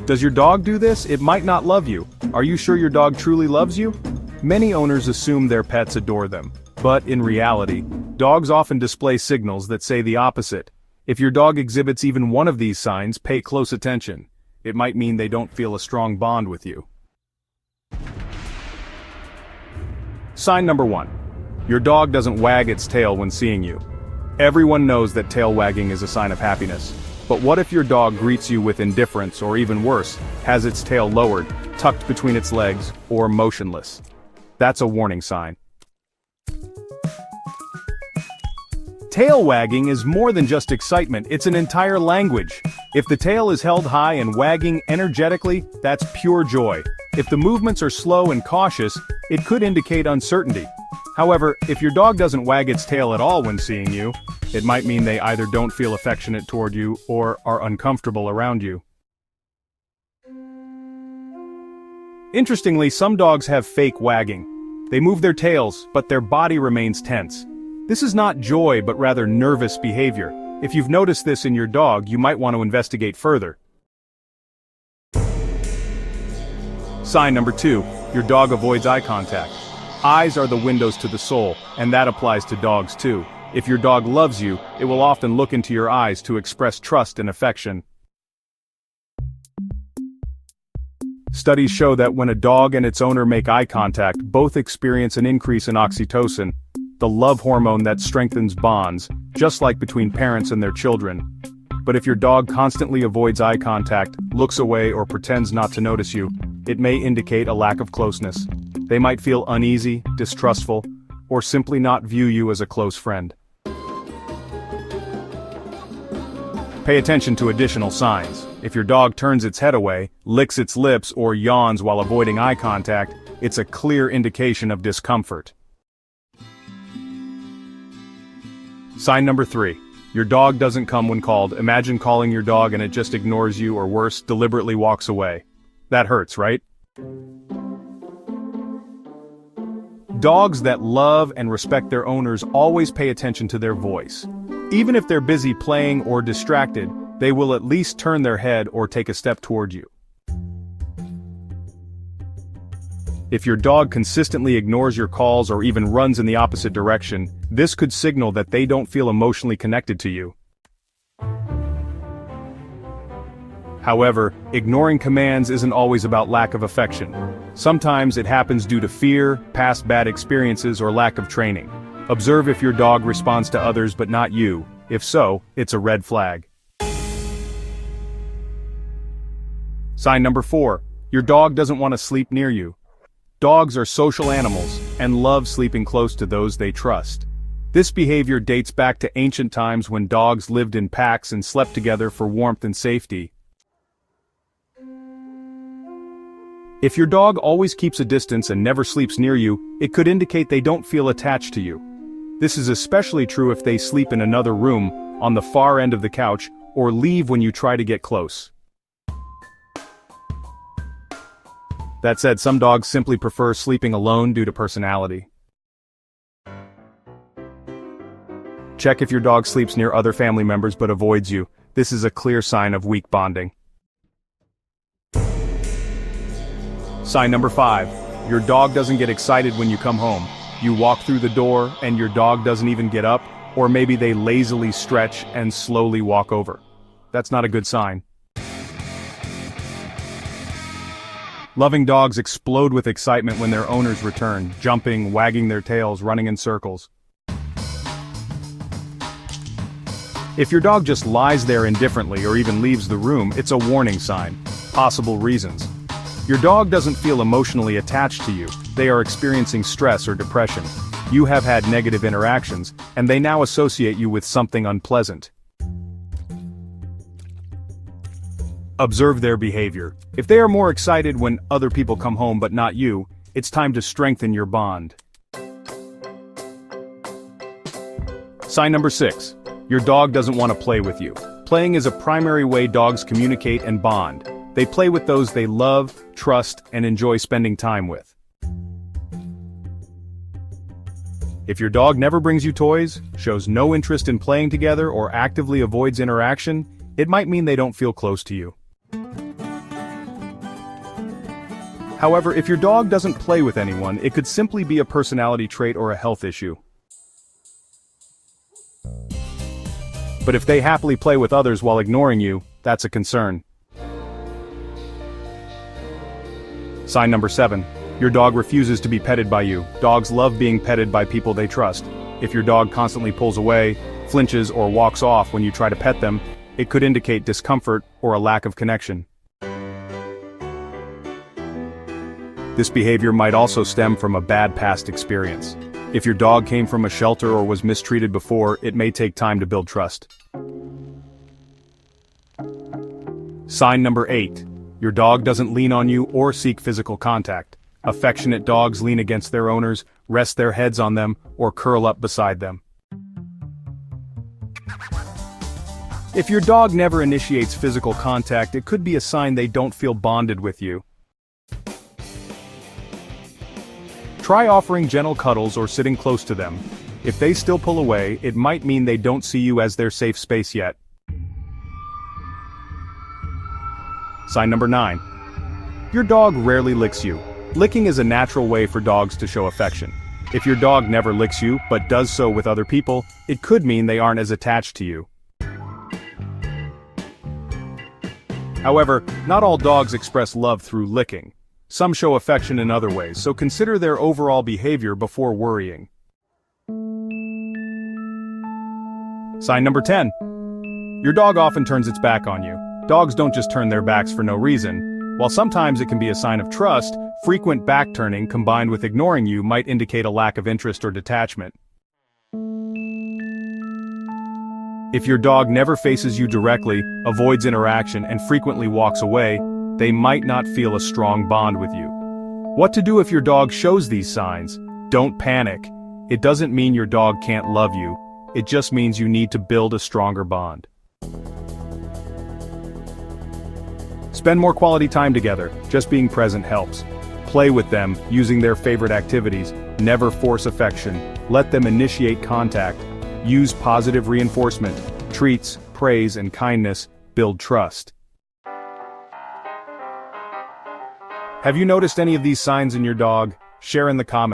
Does your dog do this? It might not love you. Are you sure your dog truly loves you? Many owners assume their pets adore them. But in reality, dogs often display signals that say the opposite. If your dog exhibits even one of these signs, pay close attention. It might mean they don't feel a strong bond with you. Sign number 1. Your dog doesn't wag its tail when seeing you. Everyone knows that tail wagging is a sign of happiness. But what if your dog greets you with indifference, or even worse, has its tail lowered, tucked between its legs, or motionless? That's a warning sign. Tail wagging is more than just excitement, it's an entire language. If the tail is held high and wagging energetically, that's pure joy. If the movements are slow and cautious, it could indicate uncertainty. However, if your dog doesn't wag its tail at all when seeing you, it might mean they either don't feel affectionate toward you or are uncomfortable around you. Interestingly, some dogs have fake wagging. They move their tails, but their body remains tense. This is not joy but rather nervous behavior. If you've noticed this in your dog, you might want to investigate further. Sign number 2. Your dog avoids eye contact. Eyes are the windows to the soul, and that applies to dogs too. If your dog loves you, it will often look into your eyes to express trust and affection. Studies show that when a dog and its owner make eye contact, both experience an increase in oxytocin, the love hormone that strengthens bonds, just like between parents and their children. But if your dog constantly avoids eye contact, looks away or pretends not to notice you, it may indicate a lack of closeness. They might feel uneasy, distrustful, or simply not view you as a close friend. Pay attention to additional signs. If your dog turns its head away, licks its lips, or yawns while avoiding eye contact, it's a clear indication of discomfort. Sign number 3. Your dog doesn't come when called. Imagine calling your dog and it just ignores you, or worse, deliberately walks away. That hurts, right? Dogs that love and respect their owners always pay attention to their voice. Even if they're busy playing or distracted, they will at least turn their head or take a step toward you. If your dog consistently ignores your calls or even runs in the opposite direction, this could signal that they don't feel emotionally connected to you. However, ignoring commands isn't always about lack of affection. Sometimes it happens due to fear, past bad experiences, or lack of training. Observe if your dog responds to others but not you. If so, it's a red flag. Sign number 4. Your dog doesn't want to sleep near you. Dogs are social animals and love sleeping close to those they trust. This behavior dates back to ancient times when dogs lived in packs and slept together for warmth and safety. If your dog always keeps a distance and never sleeps near you, it could indicate they don't feel attached to you. This is especially true if they sleep in another room, on the far end of the couch, or leave when you try to get close. That said, some dogs simply prefer sleeping alone due to personality. Check if your dog sleeps near other family members but avoids you. This is a clear sign of weak bonding. Sign number 5. Your dog doesn't get excited when you come home. You walk through the door and your dog doesn't even get up, or maybe they lazily stretch and slowly walk over. That's not a good sign. Loving dogs explode with excitement when their owners return, jumping, wagging their tails, running in circles. If your dog just lies there indifferently or even leaves the room, it's a warning sign. Possible reasons. Your dog doesn't feel emotionally attached to you. They are experiencing stress or depression. You have had negative interactions, and they now associate you with something unpleasant. Observe their behavior. If they are more excited when other people come home but not you, it's time to strengthen your bond. Sign number 6. Your dog doesn't want to play with you. Playing is a primary way dogs communicate and bond. They play with those they love, trust, and enjoy spending time with. If your dog never brings you toys, shows no interest in playing together, or actively avoids interaction, it might mean they don't feel close to you. However, if your dog doesn't play with anyone, it could simply be a personality trait or a health issue. But if they happily play with others while ignoring you, that's a concern. Sign number 7. Your dog refuses to be petted by you. Dogs love being petted by people they trust. If your dog constantly pulls away, flinches, or walks off when you try to pet them, it could indicate discomfort or a lack of connection. This behavior might also stem from a bad past experience. If your dog came from a shelter or was mistreated before, it may take time to build trust. Sign number 8. Your dog doesn't lean on you or seek physical contact. Affectionate dogs lean against their owners, rest their heads on them, or curl up beside them. If your dog never initiates physical contact, it could be a sign they don't feel bonded with you. Try offering gentle cuddles or sitting close to them. If they still pull away, it might mean they don't see you as their safe space yet. Sign number 9. Your dog rarely licks you. Licking is a natural way for dogs to show affection. If your dog never licks you, but does so with other people, it could mean they aren't as attached to you. However, not all dogs express love through licking. Some show affection in other ways, so consider their overall behavior before worrying. Sign number 10. Your dog often turns its back on you. Dogs don't just turn their backs for no reason. While sometimes it can be a sign of trust, frequent back-turning combined with ignoring you might indicate a lack of interest or detachment. If your dog never faces you directly, avoids interaction, and frequently walks away, they might not feel a strong bond with you. What to do if your dog shows these signs? Don't panic. It doesn't mean your dog can't love you. It just means you need to build a stronger bond. Spend more quality time together. Just being present helps. Play with them, using their favorite activities. Never force affection. Let them initiate contact. Use positive reinforcement. Treats, praise, and kindness build trust. Have you noticed any of these signs in your dog? Share in the comments.